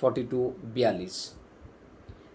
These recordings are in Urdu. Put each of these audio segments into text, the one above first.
4242।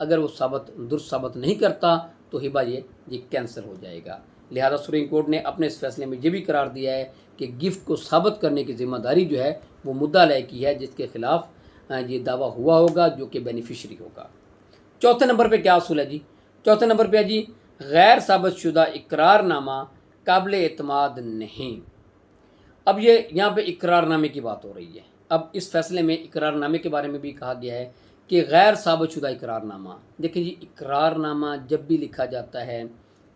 اگر وہ درست ثابت نہیں کرتا تو ہبہ یہ کینسل ہو جائے گا۔ لہذا سپریم کورٹ نے اپنے اس فیصلے میں یہ بھی قرار دیا ہے کہ گفٹ کو ثابت کرنے کی ذمہ داری جو ہے وہ مدعا علیہ کی ہے، جس کے خلاف یہ دعویٰ ہوا ہوگا، جو کہ بینیفیشری ہوگا۔ چوتھے نمبر پہ کیا اصول ہے جی؟ چوتھے نمبر پہ ہے جی غیر ثابت شدہ اقرار نامہ قابل اعتماد نہیں۔ اب یہاں پہ اقرار نامے کی بات ہو رہی ہے۔ اب اس فیصلے میں اقرار نامے کے بارے میں بھی کہا گیا ہے کہ غیر ثابت شدہ اقرار نامہ، دیکھیں جی اقرار نامہ جب بھی لکھا جاتا ہے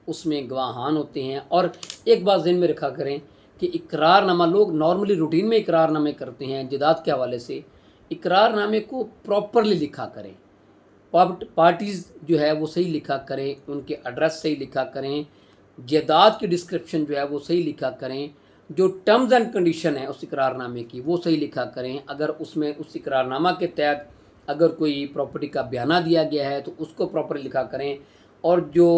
اس میں گواہان ہوتے ہیں، اور ایک بات ذہن میں رکھا کریں کہ اقرار نامہ لوگ نارملی روٹین میں اقرار نامے کرتے ہیں جائیداد کے حوالے سے، اقرار نامے کو پراپرلی لکھا کریں، پارٹیز جو ہے وہ صحیح لکھا کریں، ان کے ایڈریس صحیح لکھا کریں، جائیداد کی ڈسکرپشن جو ہے وہ صحیح لکھا کریں، جو ٹرمز اینڈ کنڈیشن ہے اس اقرار نامے کی وہ صحیح لکھا کریں، اگر اس میں اس اقرار نامہ کے تحت اگر کوئی پراپرٹی کا بیانہ دیا گیا ہے تو اس کو پراپرلی لکھا کریں، اور جو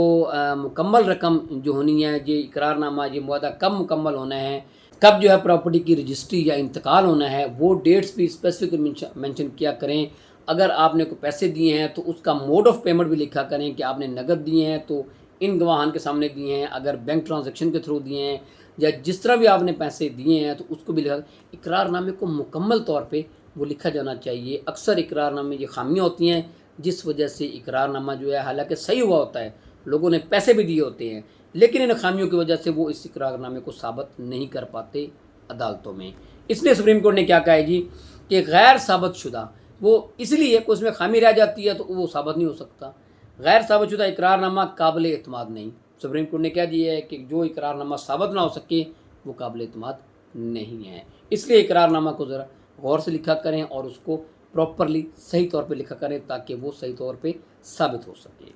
مکمل رقم جو ہونی ہے، یہ اقرار نامہ یہ معاہدہ کب مکمل ہونا ہے، کب جو ہے پراپرٹی کی رجسٹری یا انتقال ہونا ہے، وہ ڈیٹس بھی اسپیسیفک مینشن کیا کریں۔ اگر آپ نے کوئی پیسے دیے ہیں تو اس کا موڈ آف پیمنٹ بھی لکھا کریں کہ آپ نے نقد دیے ہیں تو ان گواہان کے سامنے دیے ہیں، اگر بینک ٹرانزیکشن کے تھرو دیے ہیں یا جس طرح بھی آپ نے پیسے دیے ہیں تو اس کو بھی لکھا۔ اقرار نامے کو مکمل طور پہ وہ لکھا جانا چاہیے۔ اکثر اقرار نامے یہ خامیاں ہوتی ہیں جس وجہ سے اقرار نامہ جو ہے حالانکہ صحیح ہوا ہوتا ہے، لوگوں نے پیسے بھی دیے ہوتے ہیں، لیکن ان خامیوں کی وجہ سے وہ اس اقرار نامے کو ثابت نہیں کر پاتے عدالتوں میں۔ اس لیے سپریم کورٹ نے کیا کہا ہے جی کہ غیر ثابت شدہ وہ اس لیے کہ اس میں خامی رہ جاتی ہے تو وہ ثابت نہیں ہو سکتا۔ غیر ثابت شدہ اقرار نامہ قابل اعتماد نہیں۔ سپریم کورٹ نے کیا دیا ہے کہ جو اقرار نامہ ثابت نہ ہو سکے وہ قابل اعتماد نہیں ہے۔ اس لیے اقرار نامہ کو ذرا غور سے لکھا کریں اور اس کو پراپرلی صحیح طور پہ لکھا کریں تاکہ وہ صحیح طور پہ ثابت ہو سکے۔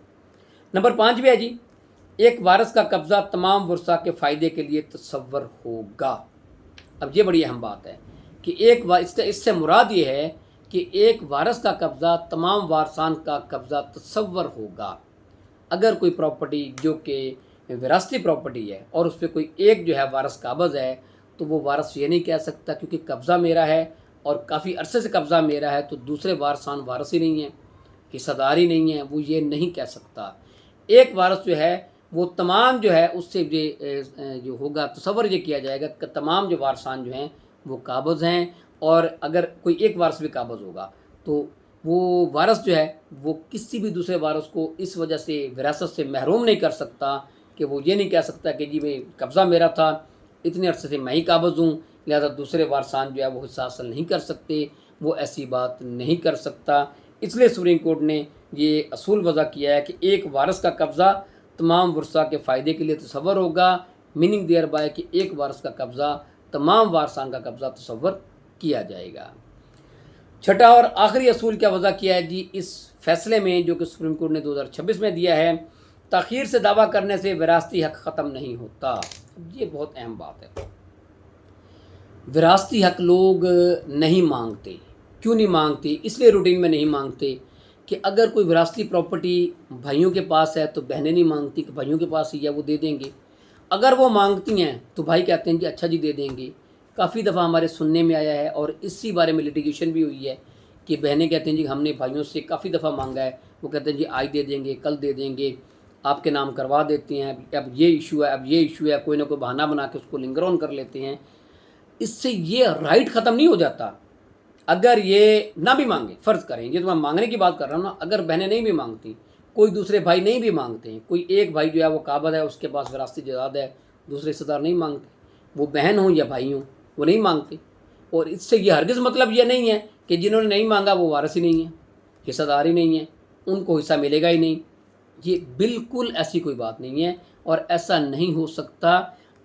نمبر 5 بھی ہے جی ایک وارث کا قبضہ تمام ورثاء کے فائدے کے لیے تصور ہوگا۔ اب یہ بڑی اہم بات ہے کہ اس سے مراد یہ ہے کہ ایک وارث کا قبضہ تمام وارثان کا قبضہ تصور ہوگا۔ اگر کوئی پراپرٹی جو کہ وراثتی پراپرٹی ہے اور اس پہ کوئی ایک جو ہے وارث قابض ہے تو وہ وارث یہ نہیں کہہ سکتا کیونکہ قبضہ میرا ہے اور کافی عرصے سے قبضہ میرا ہے تو دوسرے وارثان وارث ہی نہیں ہیں، حصہ داری نہیں ہے، وہ یہ نہیں کہہ سکتا۔ ایک وارث جو ہے وہ تمام جو ہے اس سے جو ہوگا تصور یہ کیا جائے گا کہ تمام جو وارثان جو ہیں وہ قابض ہیں، اور اگر کوئی ایک وارث بھی قابض ہوگا تو وہ وارث جو ہے وہ کسی بھی دوسرے وارث کو اس وجہ سے وراثت سے محروم نہیں کر سکتا کہ وہ یہ نہیں کہہ سکتا کہ جی میں قبضہ میرا تھا، اتنے عرصے سے میں ہی قابض ہوں، لہذا دوسرے وارثان جو ہے وہ حصہ حاصل نہیں کر سکتے، وہ ایسی بات نہیں کر سکتا۔ اس لیے سپریم کورٹ نے یہ اصول وضع کیا ہے کہ ایک وارث کا قبضہ تمام ورثاء کے فائدے کے لیے تصور ہوگا، میننگ دیئر بائی کہ ایک وارث کا قبضہ تمام وارثان کا قبضہ تصور کیا جائے گا۔ چھٹا اور آخری اصول کیا وضع کیا ہے جی اس فیصلے میں جو کہ سپریم کورٹ نے 2026 میں دیا ہے، تاخیر سے دعویٰ کرنے سے وراثتی حق ختم نہیں ہوتا۔ یہ بہت اہم بات ہے۔ وراثتی حق لوگ نہیں مانگتے، کیوں نہیں مانگتے؟ اس لیے روٹین میں نہیں مانگتے کہ اگر کوئی وراثتی پراپرٹی بھائیوں کے پاس ہے تو بہنیں نہیں مانگتی کہ بھائیوں کے پاس ہی ہے وہ دے دیں گے، اگر وہ مانگتی ہیں تو بھائی کہتے ہیں کہ اچھا جی دے دیں گے۔ کافی دفعہ ہمارے سننے میں آیا ہے اور اسی بارے میں لٹیگیشن بھی ہوئی ہے کہ بہنیں کہتے ہیں جی ہم نے بھائیوں سے کافی دفعہ مانگا ہے، وہ کہتے ہیں جی آج دے دیں گے، کل دے دیں گے، آپ کے نام کروا دیتے ہیں، اب یہ ایشو ہے، اب یہ ایشو ہے، کوئی نہ کوئی بہانہ بنا کے اس کو لنگر آن کر لیتے ہیں۔ اس سے یہ رائٹ ختم نہیں ہو جاتا۔ اگر یہ نہ بھی مانگے، فرض کریں یہ تو میں مانگنے کی بات کر رہا ہوں نا، اگر بہنیں نہیں بھی مانگتی، کوئی دوسرے بھائی نہیں بھی مانگتے ہیں، کوئی ایک بھائی جو ہے وہ قابض ہے، اس کے پاس وراثتی جائیداد ہے، دوسرے حصہ دار نہیں مانگتے، وہ بہن ہوں یا بھائی ہوں وہ نہیں مانگتے، اور اس سے یہ ہرگز مطلب یہ نہیں ہے کہ جنہوں نے نہیں مانگا وہ وارث ہی نہیں ہیں، حصہ دار ہی نہیں ہیں، ان کو حصہ ملے گا ہی نہیں۔ یہ بالکل ایسی کوئی بات نہیں ہے اور ایسا نہیں ہو سکتا۔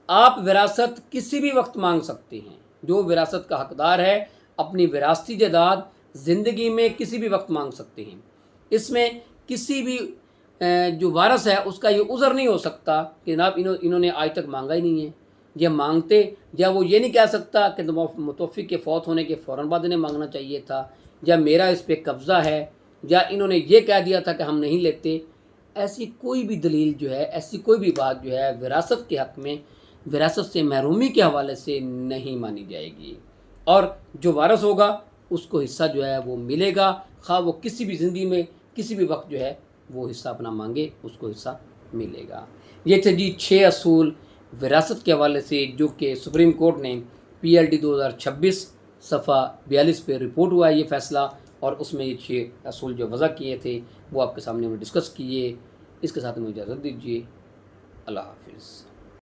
آپ وراثت کسی بھی وقت مانگ سکتے ہیں، جو وراثت کا حقدار ہے اپنی وراثتی جائیداد زندگی میں کسی بھی وقت مانگ سکتے ہیں۔ اس میں کسی بھی جو وارث ہے اس کا یہ عذر نہیں ہو سکتا کہ جناب انہوں نے آج تک مانگا ہی نہیں ہے، یہ مانگتے، یا وہ یہ نہیں کہہ سکتا کہ متوفی کے فوت ہونے کے فوراً بعد انہیں مانگنا چاہیے تھا، یا میرا اس پہ قبضہ ہے، یا انہوں نے یہ کہہ دیا تھا کہ ہم نہیں لیتے۔ ایسی کوئی بھی دلیل جو ہے، ایسی کوئی بھی بات جو ہے وراثت کے حق میں وراثت سے محرومی کے حوالے سے نہیں مانی جائے گی، اور جو وارث ہوگا اس کو حصہ جو ہے وہ ملے گا، خواہ وہ کسی بھی زندگی میں کسی بھی وقت جو ہے وہ حصہ اپنا مانگے اس کو حصہ ملے گا۔ یہ تھے جی 6 اصول وراثت کے حوالے سے جو کہ سپریم کورٹ نے PLD 2026 صفحہ 42 پہ رپورٹ ہوا ہے یہ فیصلہ، اور اس میں یہ 6 اصول جو وضع کیے تھے وہ آپ کے سامنے میں ڈسکس کیے۔ اس کے ساتھ میں اجازت دیجیے، اللہ حافظ۔